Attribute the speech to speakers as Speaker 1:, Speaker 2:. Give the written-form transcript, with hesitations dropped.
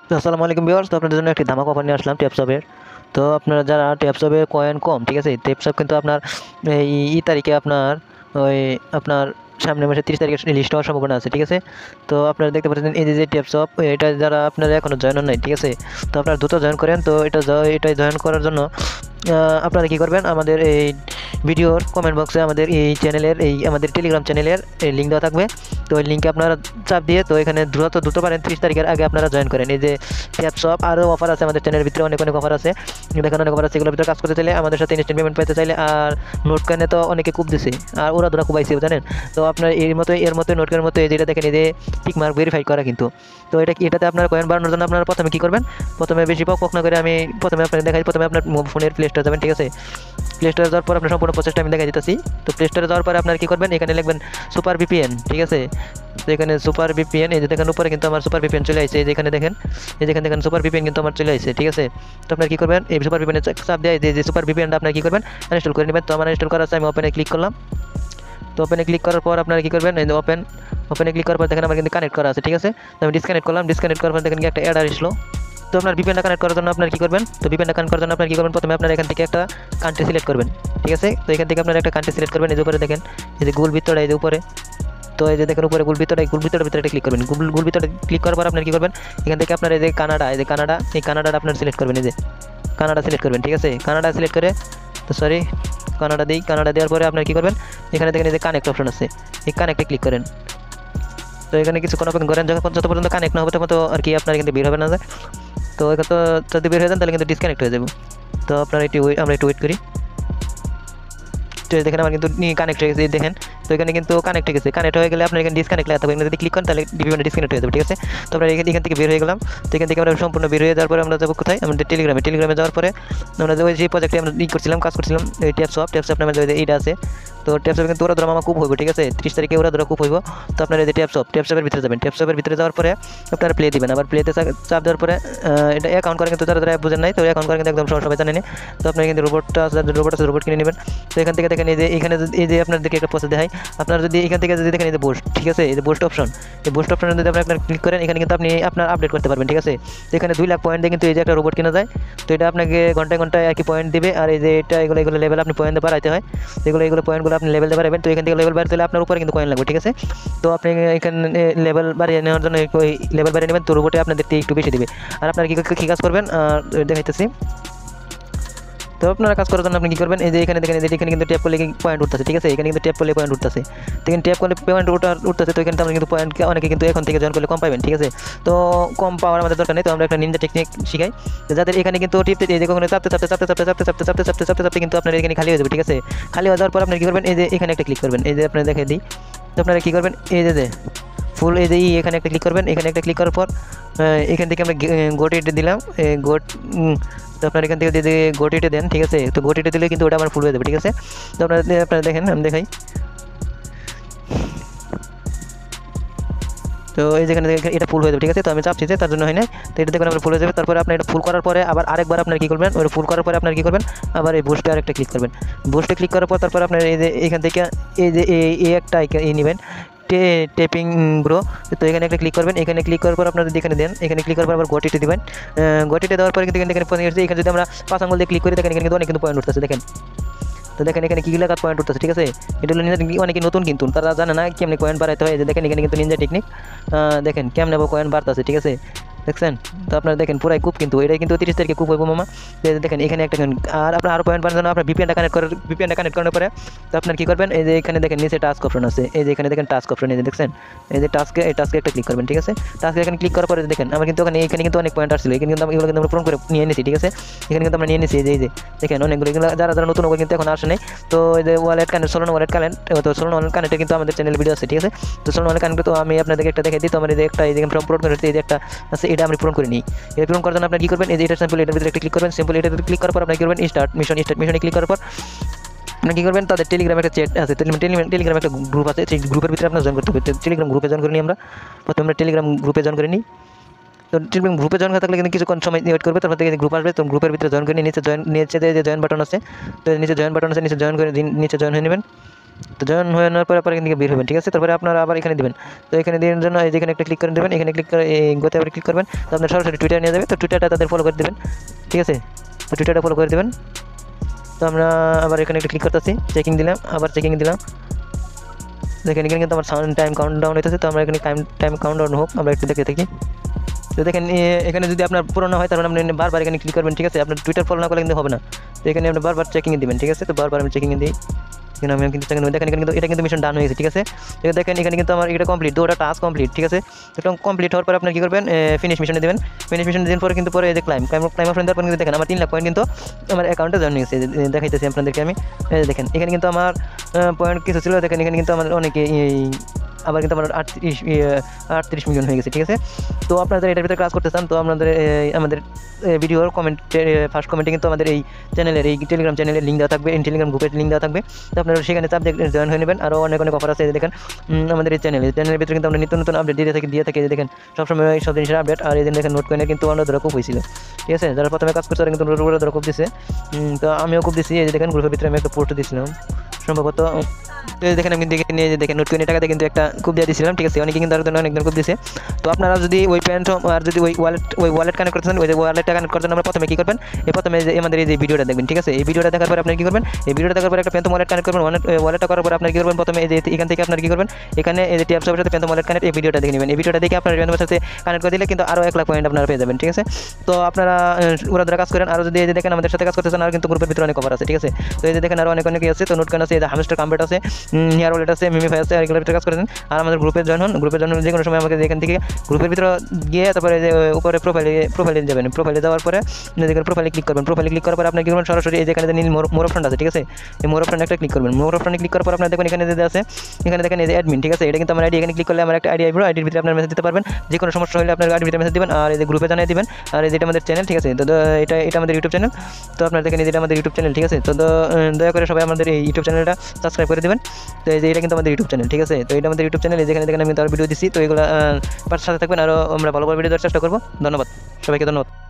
Speaker 1: তো আসসালামু আলাইকুম ভিউয়ার্স, তো আপনাদের জন্য একটি ধামাকা অফার নিয়ে আসলাম ট্যাপসপের। তো আপনারা যারা ট্যাপসপের কয়েন কম, ঠিক আছে, ট্যাপসপ কিন্তু আপনার এই তারিখে আপনার ওই আপনার সামনের মাসে 30 তারিখে লিস্ট হওয়ার সম্ভাবনা আছে, ঠিক আছে। তো আপনারা দেখতে পাচ্ছেন এই যে ট্যাপসপ, এটা যারা আপনারা এখনো জয়েন হন নাই, ঠিক আছে। তো আপনারা দ্রুত জয়েন করেন। তো এটা জয়েন করার জন্য আপনারা কী করবেন, আমাদের এই ভিডিওর কমেন্ট বক্সে আমাদের এই চ্যানেলের আমাদের টেলিগ্রাম চ্যানেলের লিঙ্ক দেওয়া থাকবে। তো ওই লিঙ্কে আপনারা চাপ দিয়ে তো এখানে দ্রুত পারেন 30 তারিখের আগে আপনারা জয়েন করেন। এই যে ট্যাপসপ আরও অফার আছে আমাদের চ্যানেলের ভিতরে, অনেক অফার আছে, দেখেন অনেক অফার আছে। এগুলোর ভিতরে কাজ করতে চাইলে আমাদের সাথে ইনস্ট্যান্ট পেমেন্ট পেতে চাইলে, আর নোট কয়েনে তো অনেকে কূপ দিছে আর ওরা ধরা কুবাইছে, জানেন। তো আপনার এর মতো নোট কয়েনের মতো এই যেটা দেখেন, এই যে টিক মার্ক ভেরিফাই করা কিন্তু। তো এটাতে আপনার কয়েন বাড়ানোর জন্য আপনারা প্রথমে কী করবেন, প্রথমে বেশি পক না করে আমি প্রথমে আপনাকে দেখাই। প্রথমে আপনার ফোনের প্লে স্টোরে যাবেন, ঠিক আছে। প্লে স্টোরে যাওয়ার পর আপনার সম্পূর্ণ প্রসেসটা আমি দেখা দিতেছি। তো প্লে স্টোরে যাওয়ার পরে আপনার কী করবেন, এখানে লিখবেন সুপার ভিপিএন, ঠিক আছে। তো এখানে সুপার ভিপিএন, এই যে দেখেন উপরে কিন্তু আমার সুপার ভিপিএন চলে আসছে, এই যেখানে দেখেন, এই যেখানে দেখেন সুপার ভিপিএন কিন্তু আমার চলে আসছে, ঠিক আছে। তো আপনার কী করবেন, এই সুপার ভিপিএনে চাপ দেয় যে সুপার ভিপিএনটা আপনার কী করবেন, ইনস্টল করে নেবেন। তো আমার ইনস্টল করা আছে, আমি ওপেনে ক্লিক করলাম। তো ওপেনে ক্লিক করার পর আপনারা কী করবেন, এই যে ওপেনে ক্লিক করার পর দেখেন আমার কিন্তু কানেক্ট করা আছে, ঠিক আছে। তো আমি ডিসকানেক্ট করলাম, ডিসকানেক্ট করার পর দেখেন কি একটা অ্যাড আসলো। তো আপনার ভিপিএনটা কানেক্ট করার জন্য আপনার কী করবেন, তো ভিপিএনটা কানেক্ট করার জন্য আপনার কী করবেন, প্রথমে আপনার এখান থেকে একটা কান্ট্রি সিলেক্ট করবেন, ঠিক আছে। তো এখান থেকে আপনার একটা কান্ট্রি সিলেক্ট করবেন, এই যে উপরে দেখেন, এই যে গুল ভিতরে, এই যে উপরে। তো এই যে দেখেন উপরে গুল ভিতরে ক্লিক করবেন। গুল ভিতরে ক্লিক করার পর আপনার কী করবেন, এখান থেকে আপনার এই যে কানাডা, এই কানাডাটা আপনার সিলেক্ট করবেন, এই যে কানাডা সিলেক্ট করবেন, ঠিক আছে। কানাডা সিলেক্ট করে, তো সরি, কানাডা দেওয়ার পরে আপনার কী করবেন, এখানে দেখেন এই যে কানেক্ট অপশন আছে, এই কানেক্টে ক্লিক করেন। তো এখানে কিছুক্ষণ ওপেন করেন, যত পর্যন্ত কানেক্ট না হবে তখন তো আর কি আপনার কিন্তু বের হবে না। তো এখানে তো যদি বের হয়ে যান তাহলে কিন্তু ডিসকানেক্ট হয়ে যাবে। তো আপনারা আমরা একটু ওয়েট করি। তো দেখেন আমার কিন্তু কানেক্ট হয়ে গেছে, দেখেন। তো এখানে কিন্তু কানেক্ট হয়ে গেছে। কানেক্ট হয়ে গেলে আপনার এখানে ডিসকানেক্ট লাগতে হবে, যদি ক্লিক করেন তাহলে ডিসকানেক্ট হয়ে যাবে, ঠিক আছে। তো আমরা এখান থেকে বের হয়ে গেলাম। তো এখান থেকে আমরা সম্পূর্ণ বের হয়ে যাওয়ার পরে আমরা যাবো কোথায়, আমাদের টেলিগ্রামে যাওয়ার পরে আমরা ওই যে প্রজেক্টে আমরা কাজ করছিলাম, এই ট্যাপসপ নামে যে এইটা আছে। তো ট্যাপসপ কিন্তু ওরা ধরো আমার খুব হইব, ঠিক আছে। 30 তারিখে ওরা ধরো খুব হইব। তো আপনার এই যে ট্যাপসপের ভিতরে যাবেন, ট্যাপসপের ভিতরে যাওয়ার পরে আপনারা প্লে দিবেন। আবার প্লেতে চাপ দেওয়ার পরে এটা অ্যাকাউন্ট করা কিন্তু যারা বুঝেন নাই, তো অ্যাকাউন্ট করা কিন্তু একদম সবাই জানেন। তো আপনি কিন্তু রোবট কিনে নেবেন। তো এখান থেকে দেখেন, এই যে এখানে এই যে আপনার দিকে একটা প্রসেস দেখাই, আপনার যদি এখান থেকে যদি দেখেন এই যে বুস্ট, ঠিক আছে, এই যে বুস্ট অপশন, এই বুস্ট অপশনে যদি আপনার ক্লিক করেন, এখানে কিন্তু আপনি আপনার আপডেট করতে পারবেন, ঠিক আছে। তো এখানে 2 লাখ পয়েন্ট দিয়ে কিন্তু এই যে একটা রোবট কিনা যায়। তো এটা আপনাকে ঘন্টায় আর কি পয়েন্ট দিবে। আর এই যে এগুলো লেভেল আপনি পয়েন্ট বাড়াইতে হয়, এগুলো পয়েন্টগুলো আপনি লেভেল বাড়াবেন। তো এখান থেকে লেভেল বাড়াতে হলে আপনার উপরে কিন্তু কয়েন লাগবে, ঠিক আছে। তো আপনি এখানে লেভেল বাড়িয়ে নেওয়ার জন্য ওই লেভেল বাড়িয়ে নেবেন, তো রোবটে আপনার দেখতে একটু বেশি দিবে। আর আপনার কী কাজ করবেন দেখাইতেছি। তো আপনারা কাজ করার জন্য আপনি কী করবেন, এই যে এখানে দেখেন, এখানে কিন্তু ট্যাপ করলে পয়েন্ট উঠতেছে, ঠিক আছে। এখানে কিন্তু ট্যাপ করলে পয়েন্ট উঠতেছে, তো এখানে ট্যাপ করলে পয়েন্ট উঠতেছে। তো এখানে আপনি কিন্তু পয়েন্ট অনেকে কিন্তু এখন থেকে জয়েন করলে কম পাবেন, ঠিক আছে। তো কম পাওয়ার আমাদের দরকার নেই। তো আমরা একটা নিনজা টেকনিক শিখাই, যাদের এখানে কিন্তু টিপতে এই যে কোনো চাপতে কিন্তু আপনার এখানে খালি হয়ে যাবে, ঠিক আছে। খালি হয়ে যাওয়ার পর আপনি কী করবেন, এই যে এখানে একটা ক্লিক করবেন, এই যে আপনার দেখে দিই। তো আপনারা কী করবেন, এই যে ফুল এই যে এখানে একটা ক্লিক করবেন। এখানে একটা ক্লিক করার পর এখান থেকে আমরা গোটিটা দিলাম, তো আপনার এখান থেকে যদি গোটিটা দেন, ঠিক আছে। তো গোটিটা দিলে কিন্তু ওটা আমার ফুল হয়ে যাবে, ঠিক আছে। তো আপনারা দেখেন, আমি দেখাই। তো এই যেখানে এটা ফুল হয়ে যাবে, ঠিক আছে। তো আমি চাপছি যে তার জন্য হয় না। তো এটা দেখুন আমার ফুল হয়ে যাবে। তারপরে আপনি এটা ফুল করার পরে আবার আরেকবার আপনার কী করবেন, ওই ফুল করার পরে আপনার কী করবেন, আবার এই বুস্টে আরেকটা ক্লিক করবেন। বুস্টে ক্লিক করার পর তারপর আপনার এই যে এখান থেকে এই যে এই একটা নেবেন, টেপিং ব্রো। তো এখানে একটা ক্লিক করবেন। এখানে ক্লিক করার পর আপনারা যদি এখানে দেন, এখানে ক্লিক করার পর আবার গোটিতে দেবেন। গোটিতে দেওয়ার পরে কিন্তু এখানে যদি আমরা 5 আঙুল দিয়ে ক্লিক করি, দেখেন এখানে কিন্তু অনেক কিন্তু পয়েন্ট উঠতেছে, দেখেন। তো দেখেন এখানে কী লাগাত পয়েন্ট উঠতেছে, ঠিক আছে। এটা হলো অনেকে নতুন, কিন্তু তারা জানে না কেমনি কয়েন বাড়াইতে হয়। যে দেখেন এখানে কিন্তু নিনজা টেকনিক, দেখেন কেমনে কয়েন বাড়তেছে, ঠিক আছে, দেখছেন। তো আপনারা দেখেন পুরাই কূপ, কিন্তু এটাই কিন্তু 30 তারিখে কূপ হইব মামা। দেখেন এখানে একটা, আর আপনার আরও পয়েন্ট বাড়ানোর জন্য আপনার ভিপিএনটা কানেক্ট করার পরে তো আপনার কী করবেন, এই যে এখানে দেখেন নিচে টাস্ক অপশন আছে, এই যে এখানে দেখেন টাস্ক অপশন, এই যে দেখছেন, এই যে টাস্কে একটা ক্লিক করবেন, ঠিক আছে। টাস্কে এখানে ক্লিক করার পরে দেখেন আমার কিন্তু এখানে কিন্তু অনেক পয়েন্ট আসছিল, এখানে কিন্তু এগুলো কিন্তু আমরা পূরণ করে নিয়ে নিয়েছি, ঠিক আছে। এখানে কিন্তু আমরা নিয়ে নিয়েছি, এই যে দেখেন অনেকগুলো, এগুলো যারা নতুন ওগুলো কিন্তু এখন আসে নাই। তো এই যে ওয়ালেট কানেক্ট, সোলন ওয়ালেট কানেক্টে কিন্তু আমাদের চ্যানেলে ভিডিও আছে, ঠিক আছে। তো সোলন ওয়ালেট কানেক্ট, তো আমি আপনাদেরকে একটা দেখে দিই। তো আমার এই যে একটা এই যে পূরণ করে এই যে একটা আছে, এটা আমি পূরণ করে নিই। এটা পূরণ করার জন্য আপনার কী করবেন, এই যে এটা সিম্পল, এটার ভিতরে একটা ক্লিক করবেন। সিম্পল এটাতে ক্লিক করার পর আপনি কী করবেন, স্টার্ট মিশনে ক্লিক করার পর আপনি কী করবেন, তাদের টেলিগ্রামে একটা চ্যাট আছে, টেলিগ্রামে একটা গ্রুপ আছে, সেই গ্রুপের ভিতরে আপনার জয়েন করতে হবে। টেলিগ্রাম গ্রুপে জয়েন করে নিই আমরা, প্রথমে আমরা টেলিগ্রাম গ্রুপে জয়েন করে নিই। তো টেলিগ্রাম গ্রুপে জয়েন করা থাকলে কিন্তু কিছুক্ষণ সময় ওয়েট করবে, তারপর থেকে গ্রুপ আসবে। তো গ্রুপের ভিতরে জয়েন করে নিয়ে নিচে যে জয়েন বাটন আছে, তো নিচে জয়েন বাটন আছে, নিচে জয়েন হয়ে নেবেন। তো জয়েন হয়ে নেওয়ার পরে এখান থেকে বের হবেন, ঠিক আছে। তারপরে আপনারা আবার এখানে দিবেন। তো এখানে দেওয়ার জন্য এই যেখানে একটা ক্লিক করে দেবেন, এখানে ক্লিক করে গোতে আবার ক্লিক করবেন। তো আপনার সরাসরি টুইটার নিয়ে যাবে। তো টুইটারটা তাদের ফলো করে দেবেন, ঠিক আছে। তো টুইটারটা ফলো করে দেবেন। তো আমরা আবার এখানে একটা ক্লিক করতেছি, চেকিং দিলাম, আবার চেকিং দিলাম। দেখেন এখানে কিন্তু আমার টাইম কাউন্টডাউন হইতেছে। তো আমরা এখানে টাইম কাউন্টডাউন হোক, আমরা একটু দেখে থাকি। তো দেখেন এখানে যদি আপনার পুরোনো হয় তাহলে আপনি বারবার এখানে ক্লিক করবেন, ঠিক আছে। আপনার টুইটার ফলো না করলে কিন্তু হবে না। তো এখানে আপনি বারবার চেকিংয়ে দিবেন, ঠিক আছে। তো বারবার আমি চেকিংয়ে দিই। এখানে আমি কিন্তু দেখেন এখানে কিন্তু এটা কিন্তু মিশন ডান হয়েছে, ঠিক আছে। দেখেন এখানে কিন্তু আমার এটা কমপ্লিট, দুটো টাস্ক কমপ্লিট, ঠিক আছে। এটা কমপ্লিট হওয়ার পরে আপনার কী করবেন, ফিনিশ মিশনে দেবেন। ফিনিশ মিশন দেওয়ার পরে কিন্তু পরে এই যে ক্লাইম অপশন দেওয়ার পর কিন্তু দেখেন আমার 3 লাখ পয়েন্ট কিন্তু আমার অ্যাকাউন্টে জয়েন হয়েছে। দেখাইতেছি আপনাদেরকে আমি, দেখেন এখানে কিন্তু আমার পয়েন্ট কিছু ছিল, দেখেন এখানে কিন্তু আমাদের অনেকে আবার কিন্তু আমার 38 মিলিয়ন হয়ে গেছে, ঠিক আছে। তো আপনাদের এটার ভিতরে কাজ করতে চান, তো আপনাদের আমাদের ভিডিওর কমেন্টের ফার্স্ট কমেন্টে কিন্তু আমাদের এই চ্যানেলের এই টেলিগ্রাম চ্যানেলের লিঙ্ক দেওয়া থাকবে, টেলিগ্রাম গ্রুপের লিঙ্ক দেওয়া থাকবে। তো আপনারা সেখানে চাপ জয়েন হয়ে নেবেন। আরও অনেক অফার আছে, দেখেন আমাদের এই চ্যানেলের ভিতরে কিন্তু আমরা নিত্য নতুন আপডেট দিয়ে থাকি দেখেন সবসময় সব জিনিসের আপডেট। আর এই দিন দেখেন নোট কয়েনে কিন্তু অন্য ধরা খুব হয়েছিল, ঠিক আছে। যারা প্রথমে কাজ করছে তারা কিন্তু ধরা খুব দিচ্ছে। তো আমিও খুব দিচ্ছি। এই যে দেখেন গ্রুপের ভিতরে আমি একটা পোস্ট দিয়েছিলাম সম্ভবত। তো দেখেন আমি দেখে নিয়ে দেখেন নোট করে টাকাতে কিন্তু একটা খুব দিয়ে দিয়েছিলাম, ঠিক আছে। অনেকে কিন্তু আরও অনেকজন খুব দিয়েছে। তো আপনারা যদি ওই প্যান্ট আর যদি ওই ওয়ালেট কানেক্ট করতে চান, ওই ওয়ালেটটা কানেক্ট করতে আমরা প্রথমে কী করবেন, প্রথমে যে আমাদের এই যে ভিডিওটা দেখবেন, ঠিক আছে। এই ভিডিওটা দেখার পরে আপনি কী করবেন, এই ভিডিওটা দেখার পরে একটা প্যান্থম ওয়ালেট কানেক্ট করবেন। ওয়ালেটটা করার পরে আপনার কী করবেন, প্রথমে এই যে এখান থেকে আপনার কী করবেন, এখানে এই যে ট্যাপসের সাথে প্যান্থম ওয়ালেট কানেক্ট, এই ভিডিওটা দেখে নেবেন। এই ভিডিওটা দেখে আপনার প্যান্থমের সাথে কানেক্ট করে দিলে কিন্তু আরও 1 লাখ পয়েন্ট আপনারা পেয়ে যাবেন, ঠিক আছে। তো আপনারা ওরা দ্বারা কাজ করেন। আর যদি এই যে দেখেন আমাদের সাথে কাজ করতেছেন, আর কিন্তু গ্রুপের ভিতরে অনেক অফার আছে, ঠিক আছে। তো এই যে দেখেন আরও অনেকে আছে। তো নোট কান আছে, এই যে হামস্টার কমপ্লিট আছে, হেয়ার ওয়ালেট আছে, মিমিফাই আছে, আর এগুলোর ভিতরে কাজ করেন। আর আমাদের গ্রুপে জয়েন হন। গ্রুপে জয়েন যে কোনো সময় আমাকে এখান থেকে গ্রুপের ভিতরে গিয়ে তারপরে যে উপরে প্রোফাইলে যাবেন। প্রোফাইলে যাওয়ার পরে দেখেন প্রোফাইলে ক্লিক করবেন। প্রোফাইলে ক্লিক করার পরে আপনার কি করবেন, সরাসরি এই যেখানে নীল মোর অপশন আছে, ঠিক আছে। এই মোর অপশনে একটা ক্লিক করবেন। মোর অপশনে ক্লিক করার পর আপনার দেখবেন এখানে যে আছে, এখানে দেখেন এই যে অ্যাডমিন, ঠিক আছে। এটা কিন্তু আমার আইডি, এখানে ক্লিক করলে আমার একটা আইডি আইবো, আইডির ভিতরে আপনার মেসেজ দিতে পারবেন। যে কোনো সমস্যা হলে আপনার আইডির ভিতরে মেসেজ দিবেন, আর এই যে গ্রুপে জানিয়ে দিবেন। আর এই যেটা আমাদের চ্যানেল, ঠিক আছে। তো এটা আমাদের ইউটিউব চ্যানেল। তো আপনার দেখেন এটা আমাদের ইউটিউব চ্যানেল, ঠিক আছে। তো দয়া করে সবাই আমাদের এই ইউটিউব চ্যানেলটা সাবস্ক্রাইব করে দেবেন। তো এই যে এটা কিন্তু আমাদের ইউটিউব চ্যানেল, ঠিক আছে। তো এটা আমাদের ইউটিউব চ্যানেল, যেখানে দেখেন আমি তার ভিডিও দিচ্ছি। তো এগুলো সাথে থাকবেন, আরও আমরা ভালো ভালো ভিডিও দেওয়ার চেষ্টা করবো। ধন্যবাদ সবাইকে, ধন্যবাদ।